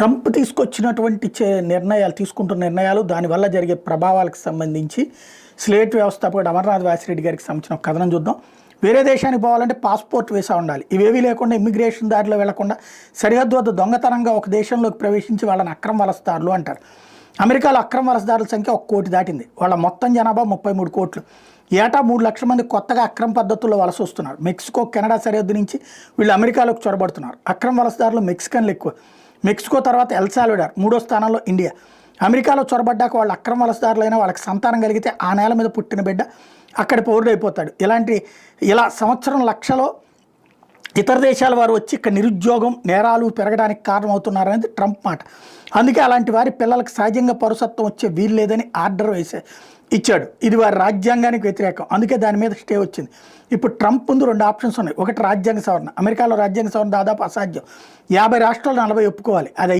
Trump తీసుకొచ్చినటువంటి నిర్ణయాలు తీసుకుంటున్న నిర్ణయాలు దానివల్ల జరిగే ప్రభావాలకు సంబంధించి స్లేట్ వ్యవస్థాపకుడు అమర్నాథ్ వాసిరెడ్డి గారికి సంబంధించిన ఒక కథనం చూద్దాం. వేరే దేశానికి పోవాలంటే పాస్పోర్ట్ వీసా ఉండాలి. ఇవేవీ లేకుండా ఇమ్మిగ్రేషన్ దారిలో వెళ్లకుండా సరిహద్దు వద్ద దొంగతనంగా ఒక దేశంలోకి ప్రవేశించి వాళ్ళని అక్రమ వలసదారులు అంటారు. అమెరికాలో అక్రమ వలసదారుల సంఖ్య 1 కోటి దాటింది. వాళ్ళ మొత్తం జనాభా 33 కోట్లు. ఏటా 3 లక్షల మంది కొత్తగా అక్రమ పద్ధతుల్లో వలస వస్తున్నారు. మెక్సికో, కెనడా సరిహద్దు నుంచి వీళ్ళు అమెరికాలోకి చొరబడుతున్నారు. అక్రమ వలసదారులు మెక్సికన్లు ఎక్కువ. మెక్సికో తర్వాత ఎల్ సాల్వడార్, 3వ స్థానంలో ఇండియా. అమెరికాలో చొరబడ్డాక వాళ్ళు అక్రమ వలసదారులైనా వాళ్ళకి సంతానం కలిగితే ఆ నేల మీద పుట్టిన బిడ్డ అక్కడి పౌరుడైపోతాడు. ఇలా సంవత్సరం లక్షలో ఇతర దేశాల వారు వచ్చి ఇక్కడ నిరుద్యోగం, నేరాలు పెరగడానికి కారణమవుతున్నారనేది ట్రంప్ మాట. అందుకే అలాంటి వారి పిల్లలకు సహజంగా పౌరసత్వం వచ్చే వీలు లేదని ఆర్డర్ ఇచ్చాడు. ఇది వారి రాజ్యాంగానికి వ్యతిరేకం. అందుకే దాని మీద స్టే వచ్చింది. ఇప్పుడు ట్రంప్ ముందు 2 ఆప్షన్స్ ఉన్నాయి. ఒకటి రాజ్యాంగ సవరణ. అమెరికాలో రాజ్యాంగ సవరణ దాదాపు అసాధ్యం. 50 రాష్ట్రాలు 40 ఒప్పుకోవాలి. అది